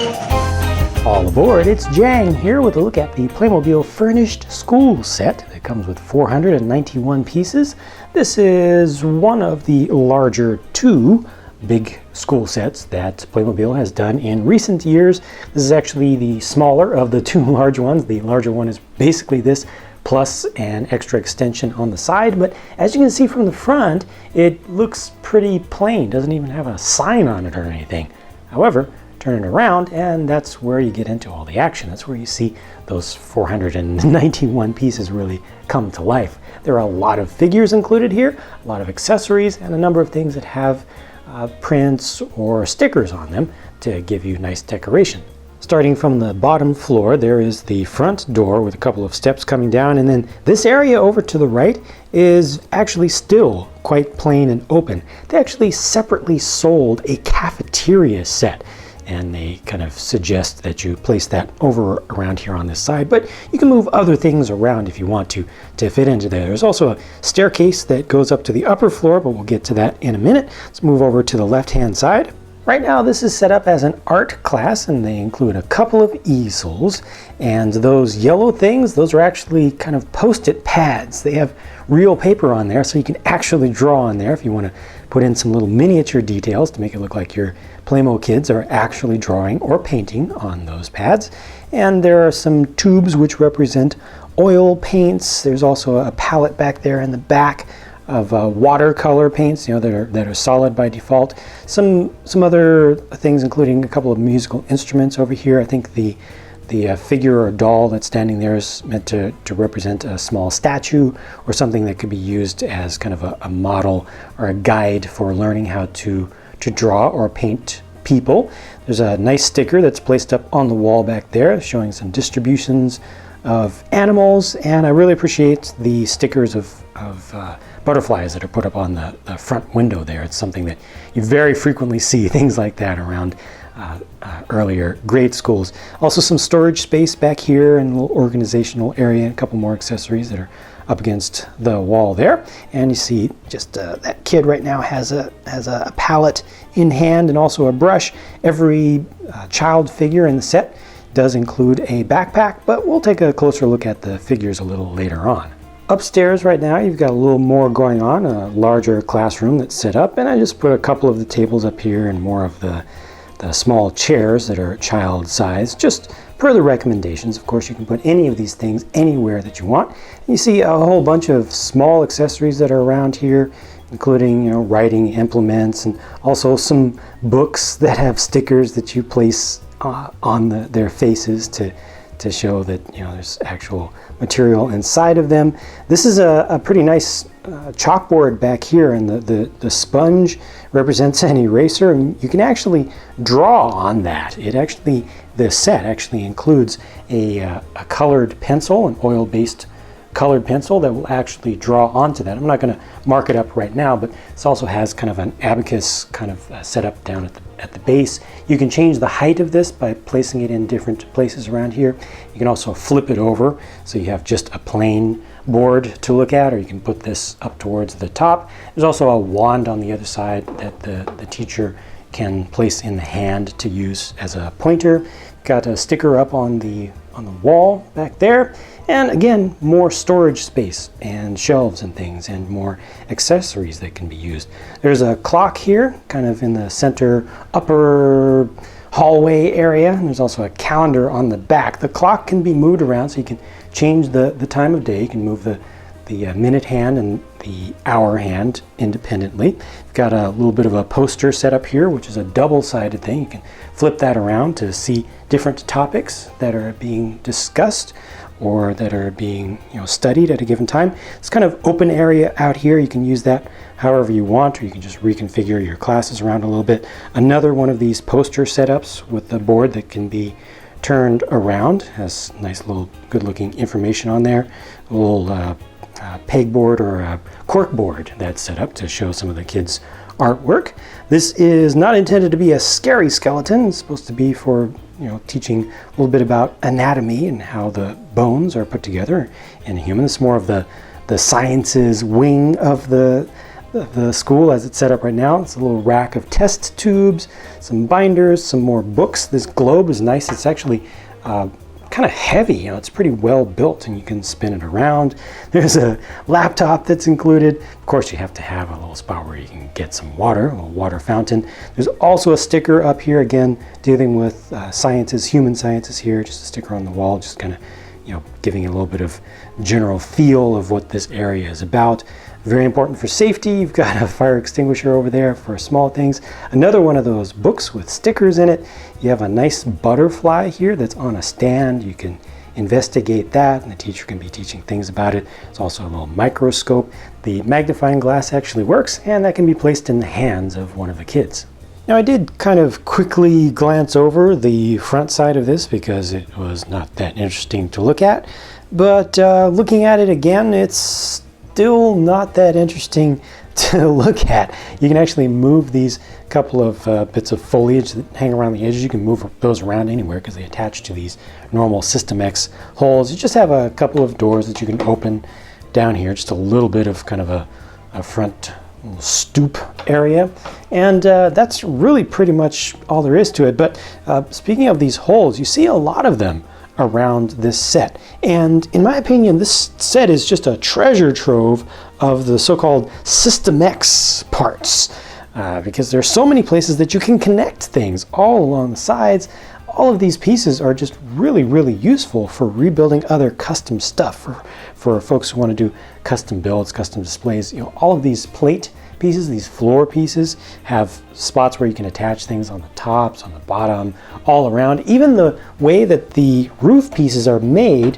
All aboard, it's Jang here with a look at the Playmobil Furnished School Set that comes with 491 pieces. This is one of the larger two big school sets that Playmobil has done in recent years. This is actually the smaller of the two large ones. The larger one is basically this plus an extra extension on the side, but as you can see from the front, it looks pretty plain. Doesn't even have a sign on it or anything. However, turn it around and that's where you get into all the action. That's where you see those 491 pieces really come to life. There are a lot of figures included here, a lot of accessories, and a number of things that have prints or stickers on them to give you nice decoration. Starting from the bottom floor, there is the front door with a couple of steps coming down, and then this area over to the right is actually still quite plain and open. They actually separately sold a cafeteria set, and they kind of suggest that you place that over around here on this side, but you can move other things around if you want to fit into there. There's also a staircase that goes up to the upper floor, but we'll get to that in a minute. Let's move over to the left-hand side. Right now this is set up as an art class, and they include a couple of easels, and those yellow things, those are actually kind of post-it pads. They have real paper on there, so you can actually draw on there if you want to put in some little miniature details to make it look like your Playmo kids are actually drawing or painting on those pads. And there are some tubes which represent oil paints. There's also a palette back there in the back of watercolor paints, that are solid by default. Some other things, including a couple of musical instruments over here. I think the figure or doll that's standing there is meant to represent a small statue or something that could be used as kind of a model or a guide for learning how to draw or paint people. There's a nice sticker that's placed up on the wall back there showing some distributions of animals, and I really appreciate the stickers of butterflies that are put up on the front window there. It's something that you very frequently see, things like that around earlier grade schools. Also some storage space back here and a little organizational area, and a couple more accessories that are up against the wall there. And you see just that kid right now has a palette in hand and also a brush. Every child figure in the set does include a backpack, but we'll take a closer look at the figures a little later on. Upstairs right now you've got a little more going on, a larger classroom that's set up, and I just put a couple of the tables up here and more of the small chairs that are child size, just per the recommendations. Of course, you can put any of these things anywhere that you want. And you see a whole bunch of small accessories that are around here, including writing implements, and also some books that have stickers that you place on their faces to show that there's actual material inside of them. This is a pretty nice chalkboard back here, and the sponge represents an eraser, and you can actually draw on that. The set actually includes a colored pencil, an oil-based colored pencil that will actually draw onto that. I'm not going to mark it up right now, but this also has kind of an abacus kind of setup down at the base. You can change the height of this by placing it in different places around here. You can also flip it over so you have just a plain board to look at, or you can put this up towards the top. There's also a wand on the other side that the teacher can place in the hand to use as a pointer. Got a sticker up on the wall back there, and again, more storage space and shelves and things, and more accessories that can be used. There's a clock here kind of in the center upper hallway area, and there's also a calendar on the back. The clock can be moved around, so you can change the time of day. You can move the minute hand and the hour hand independently. You've got a little bit of a poster set up here, which is a double-sided thing. You can flip that around to see different topics that are being discussed or that are being studied at a given time. It's kind of open area out here. You can use that however you want, or you can just reconfigure your classes around a little bit. Another one of these poster setups with the board that can be turned around. Has nice little good looking information on there. A little pegboard or a cork board that's set up to show some of the kids' artwork. This is not intended to be a scary skeleton. It's supposed to be for teaching a little bit about anatomy and how the bones are put together in a human. It's more of the sciences wing of the the school as it's set up right now. It's a little rack of test tubes, some binders, some more books. This globe is nice. It's actually kind of heavy, you know, it's pretty well built and you can spin it around. There's a laptop that's included. Of course, you have to have a little spot where you can get some water, a little water fountain. There's also a sticker up here, again, dealing with sciences, human sciences here, just a sticker on the wall, just kind of, you know, giving a little bit of general feel of what this area is about. Very important for safety. You've got a fire extinguisher over there for small things. Another one of those books with stickers in it. You have a nice butterfly here that's on a stand. You can investigate that and the teacher can be teaching things about it. It's also a little microscope. The magnifying glass actually works and that can be placed in the hands of one of the kids. Now I did kind of quickly glance over the front side of this because it was not that interesting to look at, but looking at it again, it's still not that interesting to look at. You can actually move these couple of bits of foliage that hang around the edges. You can move those around anywhere because they attach to these normal System X holes. You just have a couple of doors that you can open down here, just a little bit of kind of a front stoop area, and that's really pretty much all there is to it. But speaking of these holes, you see a lot of them around this set, and in my opinion this set is just a treasure trove of the so-called System X parts, because there's so many places that you can connect things all along the sides. All of these pieces are just really useful for rebuilding other custom stuff, for folks who want to do custom builds, custom displays. You know, all of these plate pieces, these floor pieces, have spots where you can attach things on the tops, on the bottom, all around. Even the way that the roof pieces are made,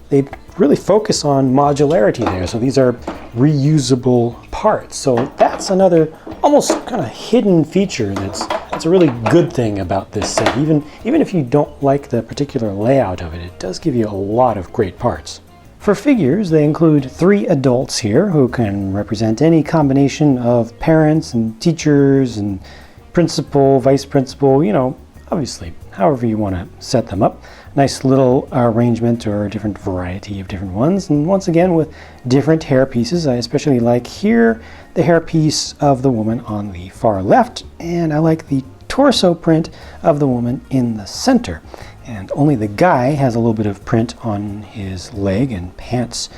they really focus on modularity there. So these are reusable parts. So that's another almost kind of hidden feature that's a really good thing about this set. Even if you don't like the particular layout of it, it does give you a lot of great parts. For figures, they include 3 adults here who can represent any combination of parents and teachers and principal, vice principal, you know, obviously, however you want to set them up. Nice little arrangement or a different variety of different ones. And once again, with different hair pieces. I especially like here the hair piece of the woman on the far left, and I like the torso print of the woman in the center. And only the guy has a little bit of print on his leg and pants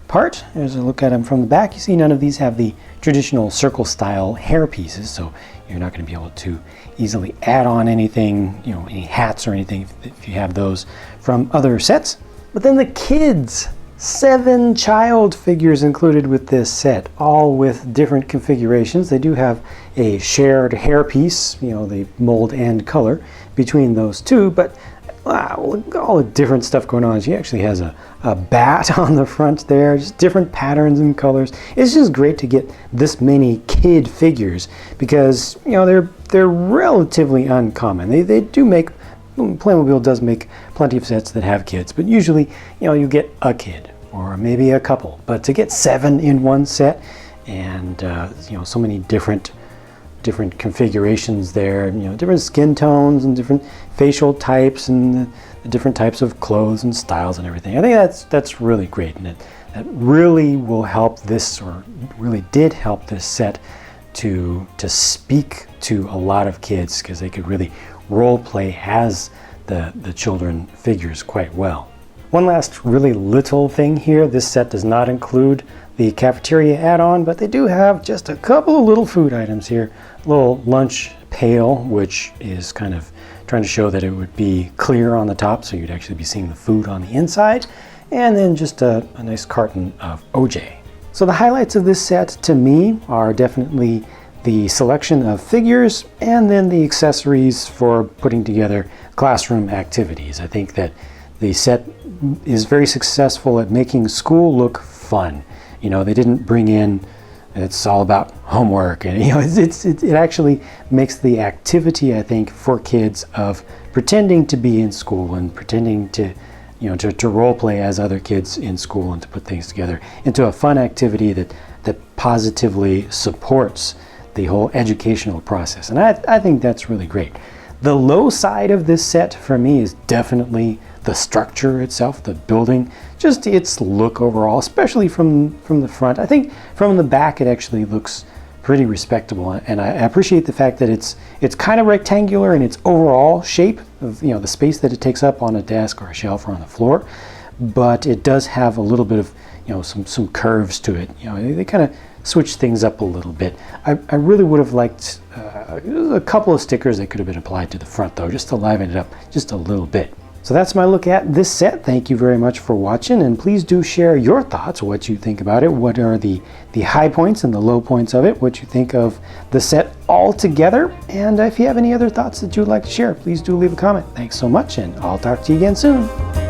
part. As I look at him from the back, you see none of these have the traditional circle style hair pieces, so you're not going to be able to easily add on anything, you know, any hats or anything if you have those from other sets. But then the kids, 7 child figures included with this set, all with different configurations. They do have a shared hair piece, you know, the mold and color between those two, but wow, all the different stuff going on. She actually has a bat on the front there, just different patterns and colors. It's just great to get this many kid figures because, you know, they're relatively uncommon. They do make, Playmobil does make plenty of sets that have kids, but usually, you know, you get a kid or maybe a couple. But to get 7 in one set and, you know, so many different configurations there, you know, different skin tones and different facial types and the different types of clothes and styles and everything. I think that's really great, and that really will help this, or really did help this set to speak to a lot of kids, because they could really role play as the children figures quite well. One last really little thing here, this set does not include the cafeteria add-on, but they do have just a couple of little food items here. A little lunch pail, which is kind of trying to show that it would be clear on the top, so you'd actually be seeing the food on the inside. And then just a nice carton of OJ. So the highlights of this set to me are definitely the selection of figures and then the accessories for putting together classroom activities. I think that the set is very successful at making school look fun. You know, they didn't bring in, it's all about homework, and you know, it actually makes the activity, I think, for kids of pretending to be in school and pretending to, you know, to role play as other kids in school and to put things together into a fun activity that positively supports the whole educational process. And I think that's really great. The low side of this set for me is definitely the structure itself, the building, just its look overall, especially from the front. I think from the back it actually looks pretty respectable, and I appreciate the fact that it's kind of rectangular in its overall shape of, you know, the space that it takes up on a desk or a shelf or on the floor, but it does have a little bit of, you know, some curves to it. You know, they kind of switch things up a little bit. I really would have liked a couple of stickers that could have been applied to the front though, just to liven it up just a little bit. So that's my look at this set. Thank you very much for watching, and please do share your thoughts, what you think about it, what are the high points and the low points of it, what you think of the set altogether, and if you have any other thoughts that you would like to share, please do leave a comment. Thanks so much, and I'll talk to you again soon.